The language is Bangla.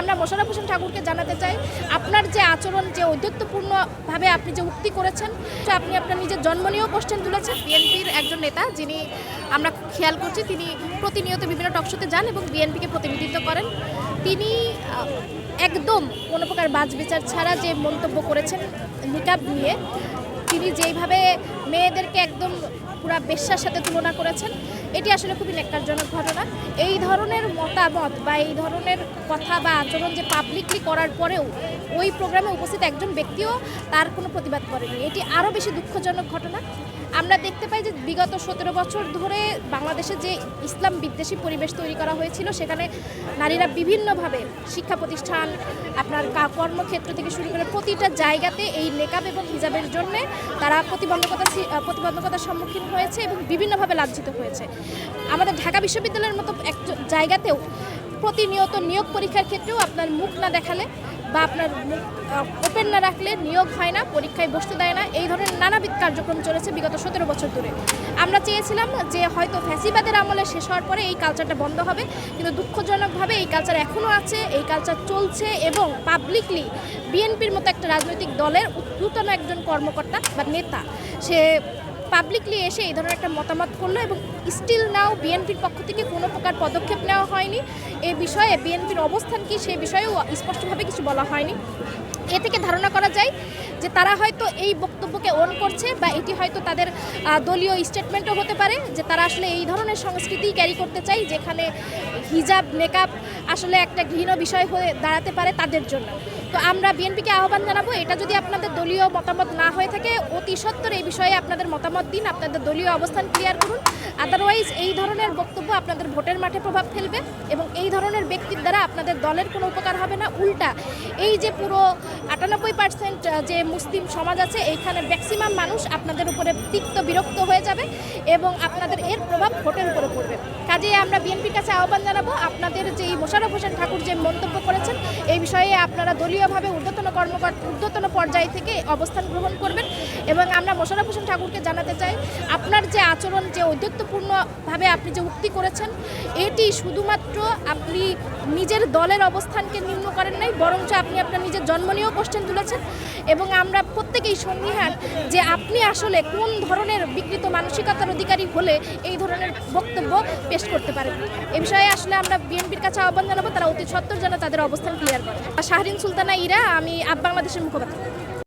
আমরা মোশাররফ হোসেন ঠাকুরকে জানাতে চাই আপনার যে আচরণ, যে ঔদ্ধত্যপূর্ণভাবে আপনি যে উক্তি করেছেন, আপনি আপনার নিজের জন্ম নিয়েও কোশ্চেন তুলেছেন। বিএনপির একজন নেতা যিনি আমরা খেয়াল করছি তিনি প্রতিনিয়ত বিভিন্ন টকশোতে যান এবং বিএনপিকে প্রতিনিধিত্ব করেন। তিনি একদম কোনো প্রকার বাছবিচার ছাড়া যে মন্তব্য করেছেন নিকাব নিয়ে, তিনি যেইভাবে মেয়েদেরকে একদম পুরা বেশ্যার সাথে তুলনা করেছেন, এটি আসলে খুবই ন্যাক্কারজনক ঘটনা। এই ধরনের মতামত বা এই ধরনের কথা বা আচরণ যে পাবলিকলি করার পরেও ওই প্রোগ্রামে উপস্থিত একজন ব্যক্তিও তার কোনো প্রতিবাদ করেনি, এটি আরও বেশি দুঃখজনক ঘটনা। আমরা দেখতে পাই যে বিগত 17 বছর ধরে বাংলাদেশে যে ইসলাম বিদ্বেষী পরিবেশ তৈরি করা হয়েছিল, সেখানে নারীরা বিভিন্নভাবে শিক্ষা প্রতিষ্ঠান, আপনার কর্মক্ষেত্র থেকে শুরু করে প্রতিটা জায়গাতে এই নেকাব এবং হিজাবের জন্যে তারা প্রতিবন্ধকতার সম্মুখীন হয়েছে এবং বিভিন্নভাবে লাঞ্ছিত হয়েছে। আমাদের ঢাকা বিশ্ববিদ্যালয়ের মতো এক জায়গাতেও প্রতিনিয়ত নিয়োগ পরীক্ষার ক্ষেত্রেও আপনার মুখ না দেখালে বা আপনার মুখ ওপেন না রাখলে নিয়োগ হয় না, পরীক্ষায় বসতে দেয় না। এই ধরনের নানাবিধ কার্যক্রম চলেছে বিগত 17 বছর ধরে। আমরা চেয়েছিলাম যে হয়তো ফ্যাসিবাদের আমলে শেষ হওয়ার পরে এই কালচারটা বন্ধ হবে, কিন্তু দুঃখজনকভাবে এই কালচার এখনও আছে, এই কালচার চলছে এবং পাবলিকলি বিএনপির মতো একটা রাজনৈতিক দলের ঊর্ধ্বতন একজন কর্মকর্তা বা নেতা সে পাবলিকলি এসে এই ধরনের একটা মতামত করলো এবং স্টিল নাও বিএনপির পক্ষ থেকে কোনো প্রকার পদক্ষেপ নেওয়া হয়নি। এ বিষয়ে বিএনপির অবস্থান কি সে বিষয়েও স্পষ্টভাবে কিছু বলা হয়নি। এ থেকে ধারণা করা যায় যে তারা হয়তো এই বক্তব্যকে ওন করছে বা এটি হয়তো তাদের দলীয় স্টেটমেন্টও হতে পারে যে তারা আসলে এই ধরনের সংস্কৃতি ক্যারি করতে চায় যেখানে হিজাব নেকাব আসলে একটা ঘৃণ্য বিষয় হয়ে দাঁড়াতে পারে তাদের জন্য। তো আমরা বিএনপিকে আহ্বান জানাবো, এটা যদি আপনাদের দলীয় মতামত না হয়ে থাকে অতি সত্বর এই বিষয়ে আপনাদের মতামত দিন, আপনাদের দলীয় অবস্থান ক্লিয়ার করুন। আদারওয়াইজ এই ধরনের বক্তব্য আপনাদের ভোটের মাঠে প্রভাব ফেলবে এবং এই ধরনের ব্যক্তির দ্বারা আপনাদের দলের কোনো উপকার হবে না। উল্টা এই যে পুরো 98% যে মুসলিম সমাজ আছে, এইখানে ম্যাক্সিমাম মানুষ আপনাদের উপরে তিক্ত বিরক্ত হয়ে যাবে এবং আপনাদের এর প্রভাব ভোটের উপরে পড়বে। কাজেই আমরা বিএনপির কাছে আহ্বান জানাবো, আপনাদের যে মোশাররফ হোসেন ঠাকুর যে মন্তব্য করেছেন এই বিষয়ে আপনারা দলীয়ভাবে ঊর্ধ্বতন পর্যায় থেকে অবস্থান গ্রহণ করবেন। এবং আমরা মোশাররফ হোসেন ঠাকুরকে জানাতে চাই আপনার যে আচরণ, যে ঔদ্ধত্যপূর্ণভাবে আপনি যে উক্তি করেছেন, এটি শুধুমাত্র আপনি নিজের দলের অবস্থানকে নিম্ন করেন নাই, বরঞ্চ আপনি আপনার নিজের জন্ম নিয়েও কোশ্চেন তুলেছেন। এবং আমরা প্রত্যেকেই সন্দিহান যে আপনি আসলে কোন ধরনের বিকৃত মানসিকতার অধিকারী হলে এই ধরনের বক্তব্য পেশ করতে পারেন। এ বিষয়ে আসলে আমরা বিএনপির কাছে আহ্বান জানাবো তারা অতি সত্বর যেন তাদের অবস্থান ক্লিয়ার করে। শাহরিন সুলতানা ইরা, আমি আপ বাংলাদেশের মুখপাত্র।